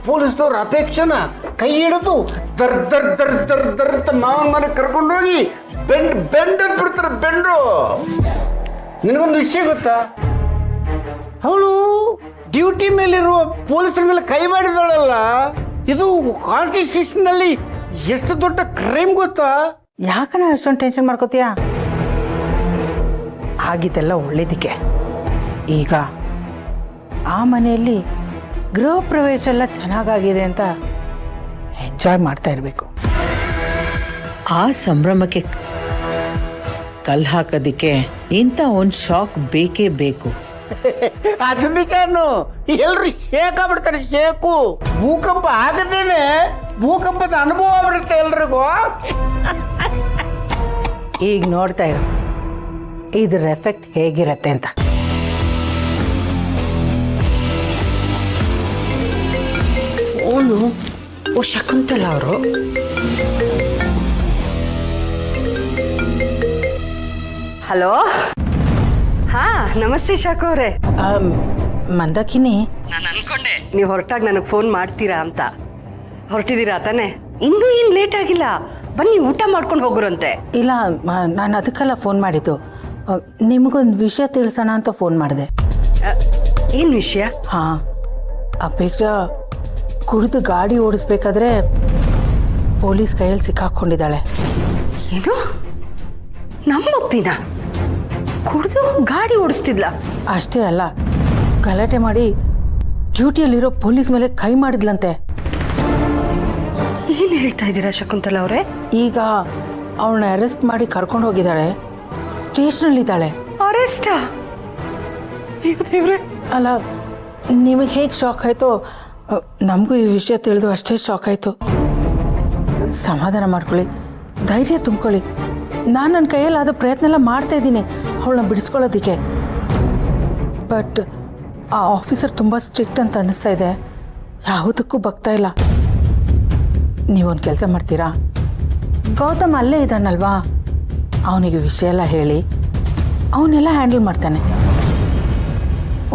ಪೊಲೀಸ್ನವ್ರ ಅಪೇಕ್ಷನ ಕೈ ಹಿಡಿದು ದರ್ ದರ್ ದರ್ ದರ್ ದರ್ ಅಂತ ಮಾವನ ಮನೆಗೆ ಕರ್ಕೊಂಡೋಗಿ ಬೆಂಡ್ ಅಂತ ಬಿಡ್ತಾರೆ ಬೆಂಡು. ನಿನಗೊಂದು ವಿಷಯ ಗೊತ್ತಾ, ಅವಳು ಡ್ಯೂಟಿ ಮೇಲಿರುವ ಪೊಲೀಸರ ಮೇಲೆ ಕೈ ಮಾಡಿದಳಲ್ಲ, ಇದು ಕಾನ್ಸ್ಟಿಟ್ಯೂಷನ್ ನಲ್ಲಿ ಎಷ್ಟು ದೊಡ್ಡ ಕ್ರೈಮ್ ಗೊತ್ತಾ? ಯಾಕನ ಅಷ್ಟೊಂದು ಟೆನ್ಷನ್ ಮಾಡ್ಕೋತೀಯ? ಆಗಿದ್ದೆಲ್ಲ ಒಳ್ಳೇದಕ್ಕೆ. ಈಗ ಆ ಮನೆಯಲ್ಲಿ ಗೃಹ ಪ್ರವೇಶ ಎಲ್ಲ ಚೆನ್ನಾಗಾಗಿದೆ ಅಂತ ಎಂಜಾಯ್ ಮಾಡ್ತಾ ಇರಬೇಕು. ಆ ಸಂಭ್ರಮಕ್ಕೆ ಕಲ್ ಹಾಕೋದಿಕ್ಕೆ ಇಂಥ ಒಂದು ಶಾಕ್ ಬೇಕೇ ಬೇಕು. ಅದನ್ನು ಎಲ್ರು ಶೇಕ್ ಆಗ್ಬಿಡ್ತಾರೆ. ಶೇಕು ಭೂಕಂಪ ಆಗದೇನೆ ಭೂಕಂಪದ ಅನುಭವ ಆಗ್ಬಿಡುತ್ತೆ ಎಲ್ರಿಗೂ. ಈಗ ನೋಡ್ತಾ ಇರೋ ಇದ್ರ ಎಫೆಕ್ಟ್ ಹೇಗಿರತ್ತೆ ಅಂತ. ಅವನು ಓ ಶಕುಂತಲ ಅವರು ಹಲೋ. ಹಾ ನಮಸ್ತೆ ಶಾಖು ಅವರೇ. ಮಂದಾಕಿನಿ, ನಾನು ಅನ್ಕೊಂಡೆ ನೀವು ಹೊರಟಾಗ ನನಗೆ ಫೋನ್ ಮಾಡ್ತೀರಾ ಅಂತ. ಹೊರಟಿದ್ದೀರಾ ತಾನೆ? ಇನ್ನೂ ಏನು ಲೇಟ್ ಆಗಿಲ್ಲ, ಬನ್ನಿ ಊಟ ಮಾಡ್ಕೊಂಡು ಹೋಗ್ರಂತೆ. ಇಲ್ಲ ನಾನು ಅದಕ್ಕೆಲ್ಲ ಫೋನ್ ಮಾಡಿದ್ದು. ನಿಮಗೊಂದು ವಿಷಯ ತಿಳಿಸೋಣ ಅಂತ ಫೋನ್ ಮಾಡಿದೆ. ಏನು ವಿಷಯ? ಹಾಂ, ಅಪೇಕ್ಷಾ ಕುಡಿದು ಗಾಡಿ ಓಡಿಸ್ಬೇಕಾದ್ರೆ ಪೊಲೀಸ್ ಕೈಯಲ್ಲಿ ಸಿಕ್ಕಾಕೊಂಡಿದ್ದಾಳೆ. ಏನು? ನಮ್ಮಪ್ಪಿನ ಕುಡಿದು ಗಾಡಿ ಓಡಿಸ್ತಿದ್ಲ? ಅಷ್ಟೇ ಅಲ್ಲ, ಗಲಾಟೆ ಮಾಡಿ ಡ್ಯೂಟಿಯಲ್ಲಿರೋ ಪೊಲೀಸ್ ಮೇಲೆ ಕೈ ಮಾಡಿದ್ಲಂತೆ. ಏನು ಹೇಳ್ತಾ ಇದ್ದೀರಾ ಶಕುಂತಲಾ ಅವರೇ? ಈಗ ಅವಳನ್ನ ಅರೆಸ್ಟ್ ಮಾಡಿ ಕರ್ಕೊಂಡು ಹೋಗಿದ್ದಾಳೆ. ಸ್ಟೇಷನಲ್ಲಿದ್ದಾಳೆ. ಅರೆಸ್ಟಾ? ದೇವ್ರೆ. ಅಲ್ಲ, ನಿಮಗೆ ಹೇಗೆ ಶಾಕ್ ಆಯಿತು, ನಮಗೂ ಈ ವಿಷಯ ತಿಳಿದು ಅಷ್ಟೇ ಶಾಕ್ ಆಯಿತು. ಸಮಾಧಾನ ಮಾಡ್ಕೊಳ್ಳಿ, ಧೈರ್ಯ ತುಂಬ್ಕೊಳ್ಳಿ. ನಾನು ನನ್ನ ಕೈಯಲ್ಲಿ ಆದ ಪ್ರಯತ್ನ ಎಲ್ಲ ಮಾಡ್ತಾ ಇದ್ದೀನಿ ಅವಳನ್ನ ಬಿಡಿಸ್ಕೊಳ್ಳೋದಕ್ಕೆ. ಬಟ್ ಆ ಆಫೀಸರ್ ತುಂಬ ಸ್ಟ್ರಿಕ್ಟ್ ಅಂತ ಅನ್ನಿಸ್ತಾ ಇದೆ. ಯಾವುದಕ್ಕೂ ಬಗ್ತಾ ಇಲ್ಲ. ನೀವೊಂದು ಕೆಲಸ ಮಾಡ್ತೀರಾ? ಗೌತಮ್ ಅಲ್ಲೇ ಇದ್ದಾನಲ್ವಾ, ಅವನಿಗೆ ವಿಷಯ ಎಲ್ಲ ಹೇಳಿ ಅವನ್ನೆಲ್ಲ ಹ್ಯಾಂಡಲ್ ಮಾಡ್ತಾನೆ.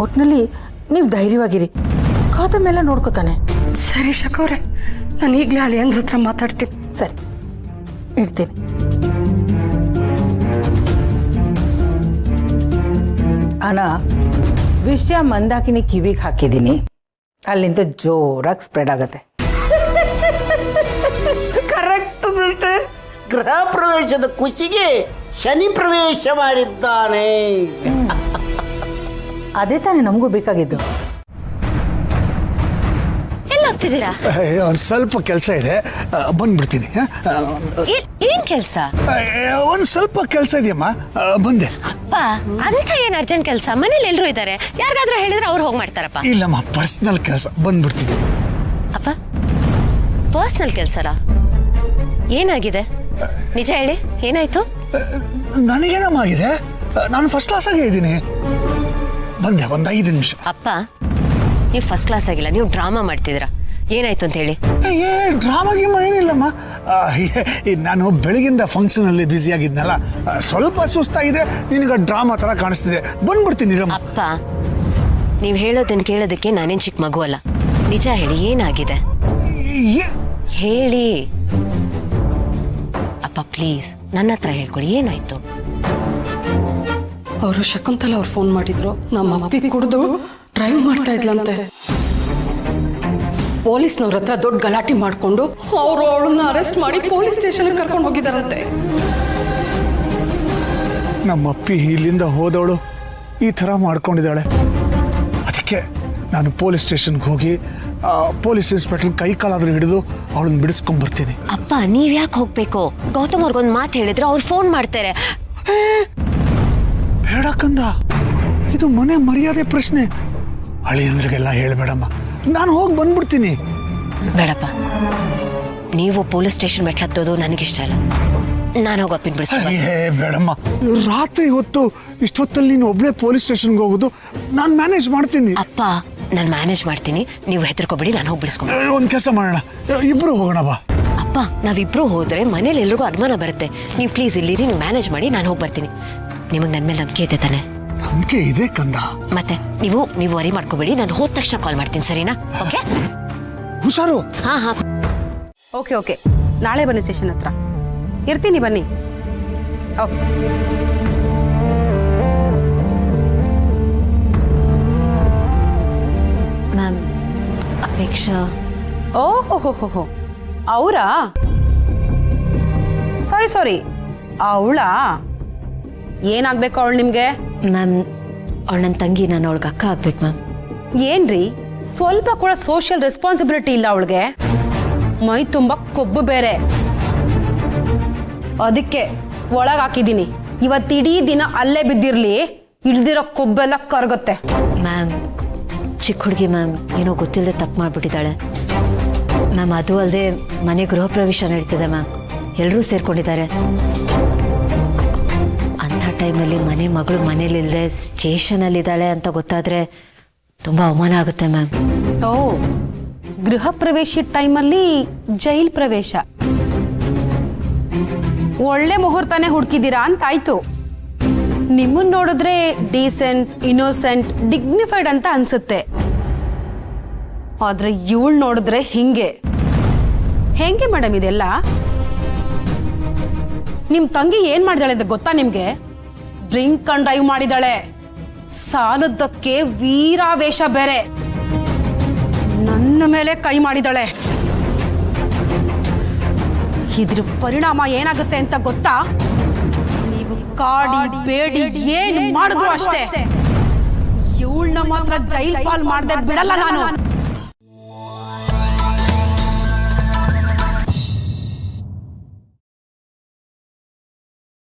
ಒಟ್ಟಿನಲ್ಲಿ ನೀವು ಧೈರ್ಯವಾಗಿರಿ, ಗೌತಮ್ ಎಲ್ಲ ನೋಡ್ಕೋತಾನೆ. ಸರಿ ಶಕವ್ರೆ, ನಾನು ಈಗಲೇ ಅಳಿಯಂದ್ರ ಹತ್ರ ಮಾತಾಡ್ತೀನಿ. ಸರಿ, ಇಡ್ತೀನಿ. ಅಣ್ಣ, ವಿಷಯ ಮಂದಾಕಿನಿ ಕಿವಿಗೆ ಹಾಕಿದ್ದೀನಿ. ಅಲ್ಲಿಂದ ಜೋರಾಗಿ ಸ್ಪ್ರೆಡ್ ಆಗತ್ತೆ. Correct sister. ಗೃಹ ಪ್ರವೇಶದ ಖುಷಿಗೆ ಶನಿ ಪ್ರವೇಶ ಮಾಡಿದ್ದಾನೆ. ಅದೇ ತಾನೇ ನಮಗೂ ಬೇಕಾಗಿದ್ದು. ಎಲ್ಲೋಗ್ತಿದ್ದೀರಾ? ಒಂದು ಸ್ವಲ್ಪ ಕೆಲಸ ಇದೆ, ಬಂದ್ಬಿಡ್ತೀನಿ. ಏನ್ ಕೆಲ್ಸ? ಒಂದು ಸ್ವಲ್ಪ ಕೆಲಸ ಇದೆಯಮ್ಮ, ಬಂದೆ. ಅಪ್ಪ, ಅದಕ್ಕೆ ಏನ್ ಅರ್ಜೆಂಟ್ ಕೆಲ್ಸ? ಮನೇಲಿ ಎಲ್ರು ಇದ್ದಾರೆ, ಯಾರಿಗಾದ್ರೂ ಹೇಳಿದ್ರೆ ಅವ್ರು ಹೋಗಿ ಮಾಡ್ತಾರಪ್ಪ. ಇಲ್ಲಮ್ಮ, ಪರ್ಸನಲ್ ಕೆಲಸ, ಬಂದ್ಬಿಡ್ತೀನಿ. ಅಪ್ಪ, ಪರ್ಸನಲ್ ಕೆಲ್ಸಲ್ಲ? ಏನಾಗಿದೆ ನಿಜ ಹೇಳಿ, ಏನಾಯ್ತು? ನನಗೇನಮ್ಮ ಆಗಿದೆ? ನಾನು ಫಸ್ಟ್ ಕ್ಲಾಸ್ ಆಗೇ ಇದ್ದೀನಿ. ಬಂದೆ, ಒಂದು 5 ನಿಮಿಷ. ಅಪ್ಪ, ನೀವು ಫಸ್ಟ್ ಕ್ಲಾಸ್ ಆಗಿಲ್ಲ, ನೀವು ಡ್ರಾಮಾ ಮಾಡ್ತಿದ್ದೀರಾ. ಏನಾಯ್ತು ಅಂತ ಹೇಳಿ. ಡ್ರಾಮಾ ಗೀಮ ಏನಿಲ್ಲಮ್ಮ. ನಾನು ಬೆಳಗಿಂದ ಫಂಕ್ಷನಲ್ಲಿ ಬ್ಯುಸಿ ಆಗಿದ್ನಲ್ಲ, ಸ್ವಲ್ಪ ಸುಸ್ತಾಗಿದೆ. ನಿನಗೆ ಡ್ರಾಮಾ ತರ ಕಾಣಿಸ್ತಿದೆ, ಬಂದ್ಬಿಡ್ತೀನಿ. ಅಪ್ಪ, ನೀವು ಹೇಳೋದನ್ನ ಕೇಳೋದಕ್ಕೆ ನಾನೇನ್ ಚಿಕ್ಕ ಮಗು ಅಲ್ಲ. ನಿಜ ಹೇಳಿ, ಏನಾಗಿದೆ ಹೇಳಿ. ಅಪ್ಪ ಪ್ಲೀಸ್, ನನ್ನ ಹತ್ರ ಹೇಳ್ಕೊಳ್ಳಿ, ಏನಾಯ್ತು? ಅವರು ಶಕುಂತಲಾ ಅವ್ರು ಫೋನ್ ಮಾಡಿದ್ರು. ನಮ್ಮ ಅಪ್ಪಿ ಕುಡಿದು ಡ್ರೈವ್ ಮಾಡ್ತಾ ಇದ್ಲಂತೆ. ಪೊಲೀಸ್ನವ್ರ ಹತ್ರ ದೊಡ್ಡ ಗಲಾಟೆ ಮಾಡ್ಕೊಂಡು ಅವರು ಅವಳನ್ನ ಅರೆಸ್ಟ್ ಮಾಡಿ ಪೊಲೀಸ್ ಸ್ಟೇಷನ್ ಕರ್ಕೊಂಡು ಹೋಗಿದಾರಂತೆ. ನಮ್ಮಪ್ಪಿ ಇಲ್ಲಿಂದ ಹೋದವಳು ಈ ಥರ ಮಾಡ್ಕೊಂಡಿದ್ದಾಳೆ. ಅದಕ್ಕೆ ನಾನು ಪೊಲೀಸ್ ಸ್ಟೇಷನ್ಗೆ ಹೋಗಿ ಪೊಲೀಸ್ ಇನ್ಸ್ಪೆಕ್ಟರ್ ಕೈ ಕಾಲಾದ್ರೂ ಹಿಡಿದು ಅವಳನ್ನ ಬಿಡಿಸ್ಕೊಂಡ್ ಬರ್ತೀನಿ. ಅಪ್ಪ, ನೀವ್ ಯಾಕೆ ಹೋಗ್ಬೇಕು? ಗೌತಮ್ ಅವ್ರಿಗೊಂದು ಮಾತು ಹೇಳಿದ್ರೆ ಅವ್ರು ಫೋನ್ ಮಾಡ್ತಾರೆ. ಬೇಡ ಕಂದ, ಇದು ಮನೆ ಮರ್ಯಾದೆ ಪ್ರಶ್ನೆ. ಅಳಿಯಂದ್ರಿಗೆಲ್ಲ ಹೇಳ್ಬೇಡಮ್ಮ, ನಾನು ಹೋಗಿ ಬಂದ್ಬಿಡ್ತೀನಿ. ಬೇಡಪ್ಪ, ನೀವು ಪೊಲೀಸ್ ಸ್ಟೇಷನ್ ಮೆಟ್ಲು ಹತ್ತೋದು ನನಗಿಷ್ಟ ಇಲ್ಲ. ನಾನು ಹೋಗಿ ಅಪ್ಪಿನ ಬಿಡಿಸ್ತೀನಿ. ಬೇಡಮ್ಮ, ರಾತ್ರಿ ಹೊತ್ತು ಇಷ್ಟೊತ್ತಲ್ಲಿ ನೀನು ಒಬ್ಳೆ ಪೊಲೀಸ್ ಸ್ಟೇಷನ್ಗೆ ಹೋಗೋದು ನಾನು ಮ್ಯಾನೇಜ್ ಮಾಡ್ತೀನಿ. ಅಪ್ಪ, ನಾನು ಮ್ಯಾನೇಜ್ ಮಾಡ್ತೀನಿ, ನೀವು ಹೆದರ್ಕೋಬೇಡಿ, ನಾನು ಹೋಗಿ ಬಿಡಿಸ್ಕೊಂಡು. ಒಂದು ಕೆಲಸ ಮಾಡೋಣ, ಇಬ್ರು ಹೋಗೋಣ ಬಾ. ಅಪ್ಪ, ನಾವಿಬ್ರು ಹೋದ್ರೆ ಮನೇಲಿ ಎಲ್ರಿಗೂ ಅನುಮಾನ ಬರುತ್ತೆ. ನೀವು ಪ್ಲೀಸ್ ಇಲ್ಲಿರಿ, ನೀವು ಮ್ಯಾನೇಜ್ ಮಾಡಿ, ನಾನು ಹೋಗಿ ಬರ್ತೀನಿ. ನಿಮಗೆ ನನ್ನ ಮೇಲೆ ನಂಬಿಕೆ ಇದೆ ತಾನೆ? ನಂಬಿಕೆ ಇದೆ ಕಂದ. ಮತ್ತೆ ನೀವು ವರಿ ಮಾಡ್ಕೋಬೇಡಿ, ನಾನು ಹೋದ ತಕ್ಷಣ ಕಾಲ್ ಮಾಡ್ತೀನಿ, ಸರಿನಾ? ಓಕೆ. ಹುಷಾರು. ಹಾ ಹಾ ಓಕೆ ಓಕೆ, ನಾಳೆ ಬನ್ನಿ ಸ್ಟೇಷನ್ ಹತ್ರ ಇರ್ತೀನಿ, ಬನ್ನಿ. ಓಕೆ. ಮ್ಯಾಮ್ ಅಪೇಕ್ಷಾ. ಓಹೋ, ಅವರಾ? ಸಾರಿ, ಅವಳಾ? ಏನಾಗ್ಬೇಕು ಅವಳು ನಿಮ್ಗೆ? ಮ್ಯಾಮ್ ಅವಳು ನನ್ನ ತಂಗಿ, ನಾನು ಅವಳಿಗೆ ಅಕ್ಕ ಆಗ್ಬೇಕು ಮ್ಯಾಮ್. ಏನ್ರಿ, ಸ್ವಲ್ಪ ಕೂಡ ಸೋಷಿಯಲ್ ರೆಸ್ಪಾನ್ಸಿಬಿಲಿಟಿ ಇಲ್ಲ ಅವಳಿಗೆ. ಮೈ ತುಂಬ ಕೊಬ್ಬು ಬೇರೆ, ಅದಕ್ಕೆ ಒಳಗೆ ಹಾಕಿದ್ದೀನಿ. ಇವತ್ತಿಡೀ ದಿನ ಅಲ್ಲೇ ಬಿದ್ದಿರ್ಲಿ, ಇಳ್ದಿರೋ ಕೊಬ್ಬೆಲ್ಲ ಕರಗುತ್ತೆ. ಮ್ಯಾಮ್ ಚಿಕ್ಕ ಹುಡುಗಿ ಮ್ಯಾಮ್, ಏನೋ ಗೊತ್ತಿಲ್ಲದೆ ತಪ್ಪು ಮಾಡಿಬಿಟ್ಟಿದ್ದಾಳೆ ಮ್ಯಾಮ್. ಅದು ಅಲ್ಲದೆ ಮನೆ ಗೃಹ ಪ್ರವೇಶ ನಡೀತಿದೆ ಮ್ಯಾಮ್, ಎಲ್ಲರೂ ಸೇರ್ಕೊಂಡಿದ್ದಾರೆ. ಅಂಥ ಟೈಮಲ್ಲಿ ಮಗಳು ಮನೇಲಿಲ್ಲದೆ ಸ್ಟೇಷನಲ್ಲಿದ್ದಾಳೆ ಅಂತ ಗೊತ್ತಾದರೆ ತುಂಬ ಅವಮಾನ ಆಗುತ್ತೆ ಮ್ಯಾಮ್. ಓ, ಗೃಹ ಪ್ರವೇಶ ಟೈಮಲ್ಲಿ ಜೈಲ್ ಪ್ರವೇಶ. ಒಳ್ಳೆ ಮುಹೂರ್ತನೇ ಹುಡುಕಿದ್ದೀರಾ ಅಂತಾಯ್ತು. ನಿಮ್ಮನ್ನ ನೋಡಿದ್ರೆ ಡೀಸೆಂಟ್, ಇನ್ನೋಸೆಂಟ್, ಡಿಗ್ನಿಫೈಡ್ ಅಂತ ಅನ್ಸುತ್ತೆ. ಆದ್ರೆ ಇವಳು ನೋಡಿದ್ರೆ ಹೆಂಗೆ ಮೇಡಮ್ ಇದೆಲ್ಲ? ನಿಮ್ ತಂಗಿ ಏನ್ ಮಾಡಿದಾಳೆ ಅಂತ ಗೊತ್ತಾ ನಿಮ್ಗೆ? ಡ್ರಿಂಕ್ ಅಂಡ್ ಡ್ರೈವ್ ಮಾಡಿದಾಳೆ. ಸಾಲದಕ್ಕೆ ವೀರಾವೇಶ ಬೇರೆ. ನನ್ನ ಮೇಲೆ ಕೈ ಮಾಡಿದಾಳೆ. ಇದ್ರ ಪರಿಣಾಮ ಏನಾಗುತ್ತೆ ಅಂತ ಗೊತ್ತಾ? ನೀವು ಕಾಡಿ ಬೇಡಿ ಏನ್ ಮಾಡಿದ್ರು ಅಷ್ಟೇ, ಇವಳನ್ನ ಮಾತ್ರ ಜೈಲ್ ಪಾಲ್ ಮಾಡದೆ ಬಿಡಲ್ಲ ನಾನು.